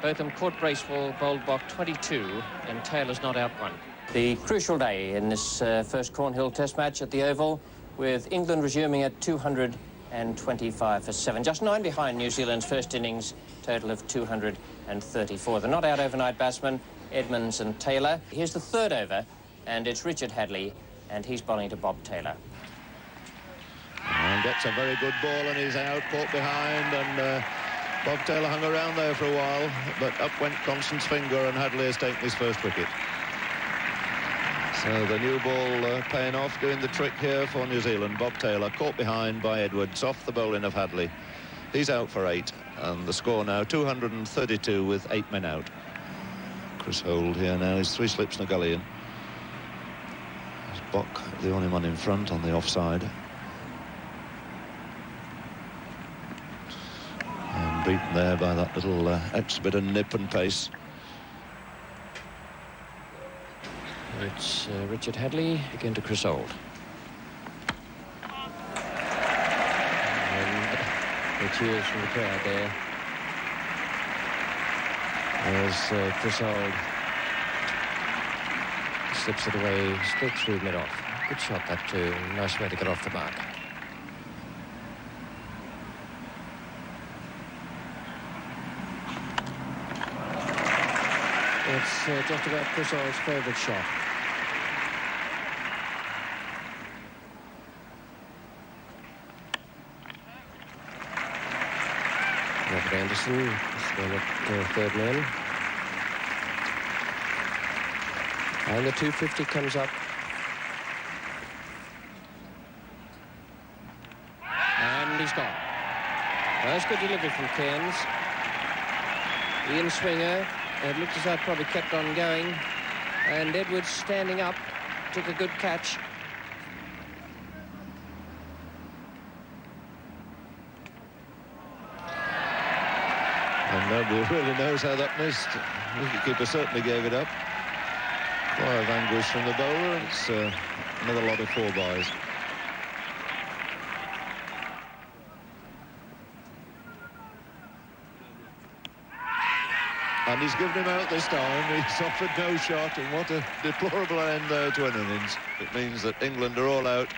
Botham caught Bracewell, bowled block 22, and Taylor's not out one. The crucial day in this first Cornhill Test match at the Oval, with England resuming at 225 for 7, just 9 behind New Zealand's first innings, total of 234. The not out overnight batsmen, Edmonds and Taylor. Here's the third over, and it's Richard Hadley, and he's bowling to Bob Taylor. And gets a very good ball, and he's out, caught behind, and Bob Taylor hung around there for a while, but up went Constance Finger, and Hadley has taken his first wicket. So the new ball paying off, doing the trick here for New Zealand. Bob Taylor caught behind by Edwards, off the bowling of Hadley. He's out for 8, and the score now 232 with 8 men out. Chris Holt here now, he's 3 slips and a gully in. There's Bock, the only man in front on the offside. And beaten there by that little extra bit of nip and pace. It's Richard Hadley again to Chris Holt. And the cheers from the crowd there as Chris Holt slips it away straight through mid-off. Good shot that too. Nice way to get off the mark. It's just about Chris Holt's favourite shot. Robert Anderson is going at third man. And the 250 comes up. And he's gone. That's good delivery from Cairns. Ian Swinger. It looked as though it probably kept on going. And Edwards standing up, took a good catch. And nobody really knows how that missed. The wicketkeeper certainly gave it up. Cry of anguish from the bowler. It's another lot of 4 byes. And he's given him out this time. He's offered no shot, and what a deplorable end there to an innings. It means that England are all out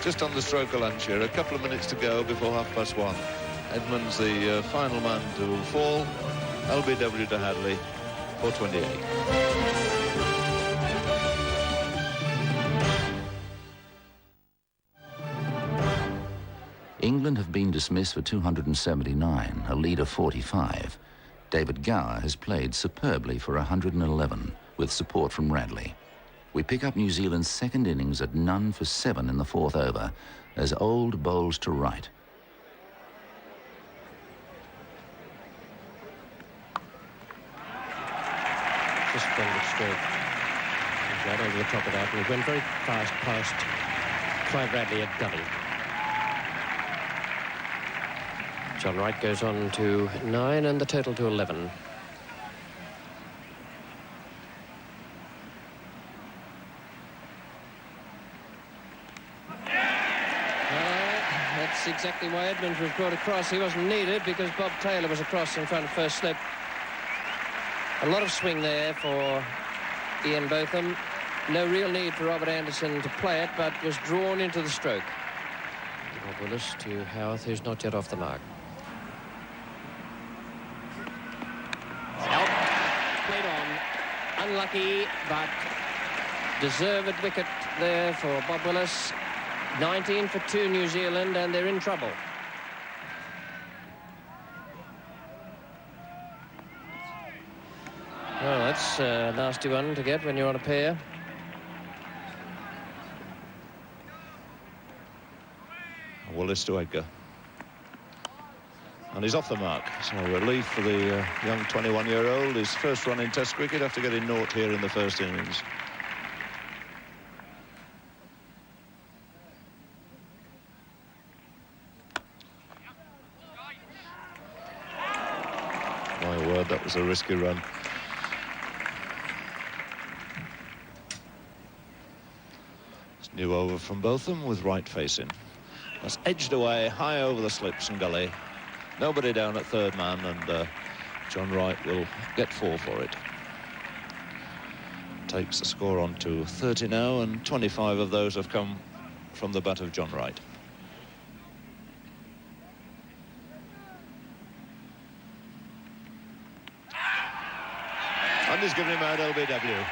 just on the stroke of lunch here. A couple of minutes to go before 1:30. Edmonds, the final man to fall. LBW to Hadley, 4:28. England have been dismissed for 279, a lead of 45. David Gower has played superbly for 111, with support from Radley. We pick up New Zealand's second innings at none for 7 in the 4th over, as Old bowls to right. Just splendid stroke. He's right over the top of that, and he went very fast past Clive Radley at gully. John Wright goes on to 9 and the total to 11. That's exactly why Edmonds was brought across. He wasn't needed because Bob Taylor was across in front of first slip. A lot of swing there for Ian Botham. No real need for Robert Anderson to play it, but was drawn into the stroke. Bob Willis to Howarth, who's not yet off the mark. Played on. Unlucky, but deserved wicket there for Bob Willis. 19 for 2 New Zealand, and they're in trouble. Well, that's a nasty one to get when you're on a pair. Willis to Edgar. And he's off the mark. So relief for the young 21-year-old. His first run in Test cricket after getting naught here in the first innings. My word, that was a risky run. It's new over from Botham with right facing. That's edged away high over the slips and gully. Nobody down at third man, and John Wright will get 4 for it. Takes the score on to 30 now, and 25 of those have come from the bat of John Wright. And he's given him out LBW.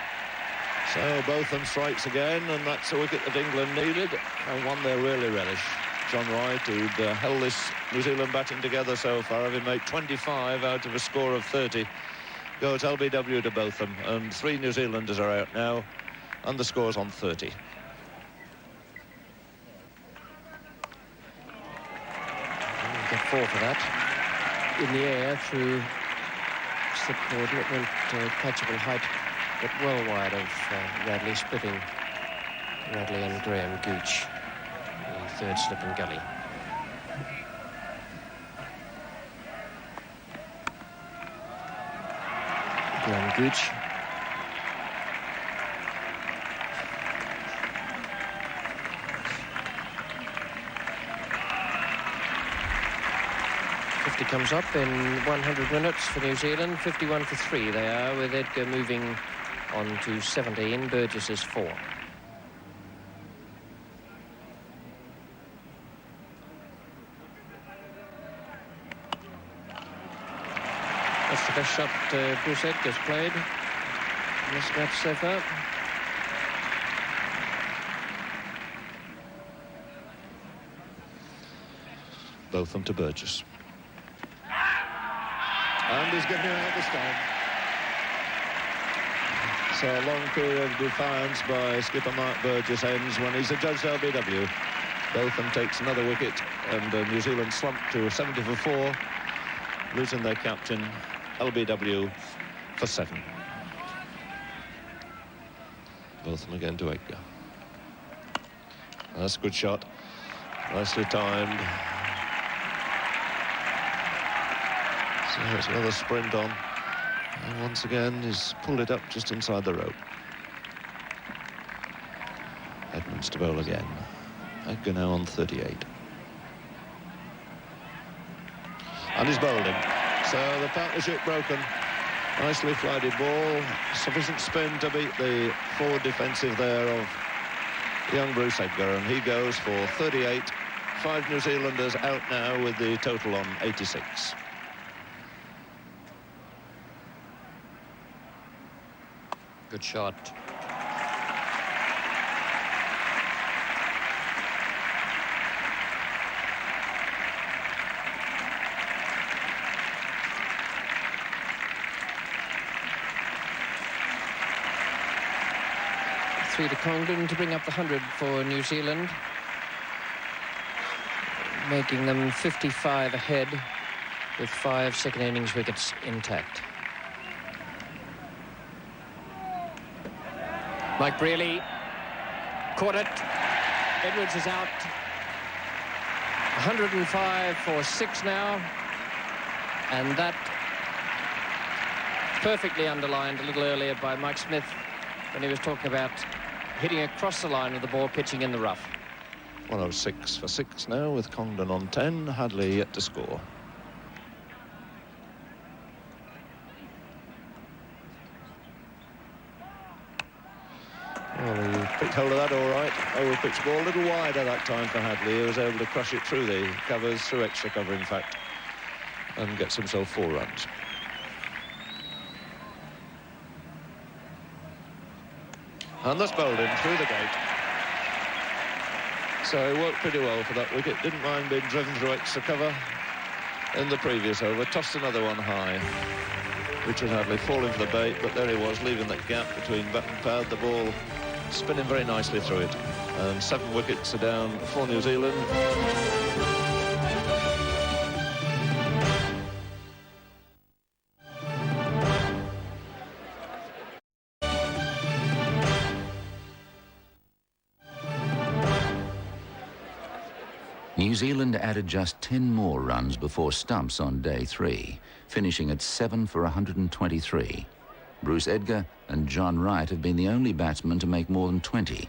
So Botham strikes again, and that's a wicket that England needed, and one they really relish. John Wright, who'd held this New Zealand batting together so far, having made 25 out of a score of 30, goes LBW to Botham, and 3 New Zealanders are out now, and the score's on 30. Get 4 for that. In the air through slipboard, it went catchable height, but well wide of Radley, splitting Radley and Graham Gooch, the third slip and gully. Graham Gooch. Comes up in 100 minutes for New Zealand. 51 for 3 they are, with Edgar moving on to 17. Burgess is 4. That's the best shot Bruce Edgar's played in this match so far. Botham to Burgess. And he's given him out this time. So a long period of defiance by skipper Mark Burgess ends when he's adjudged LBW. Botham takes another wicket, and New Zealand slumped to 70 for 4, losing their captain, LBW, for 7. Botham again to Edgar. That's a good shot. Nicely timed. So there's another sprint on, and once again he's pulled it up just inside the rope. Edmonds to bowl again. Edgar now on 38. And he's bowled him. So the partnership broken. Nicely flighted ball. Sufficient spin to beat the forward defensive there of young Bruce Edgar, and he goes for 38. 5 New Zealanders out now with the total on 86. Good shot. Three to Congdon to bring up the 100 for New Zealand, making them 55 ahead with 5 second innings wickets intact. Mike Brearley caught it. Edwards is out. 105 for 6 now. And that perfectly underlined a little earlier by Mike Smith when he was talking about hitting across the line with the ball, pitching in the rough. 106 for 6 now with Congdon on 10. Hadley yet to score. Well, he picked hold of that all right. Over pitch ball, a little wider that time for Hadley. He was able to crush it through the covers, through extra cover in fact, and gets himself 4 runs. And that's bowled him through the gate. So he worked pretty well for that wicket. Didn't mind being driven through extra cover in the previous over. Tossed another one high. Richard Hadley falling for the bait, but there he was, leaving that gap between bat and pad. The ball spinning very nicely through it. And 7 wickets are down for New Zealand. New Zealand added just 10 more runs before stumps on day 3, finishing at 7 for 123. Bruce Edgar and John Wright have been the only batsmen to make more than 20,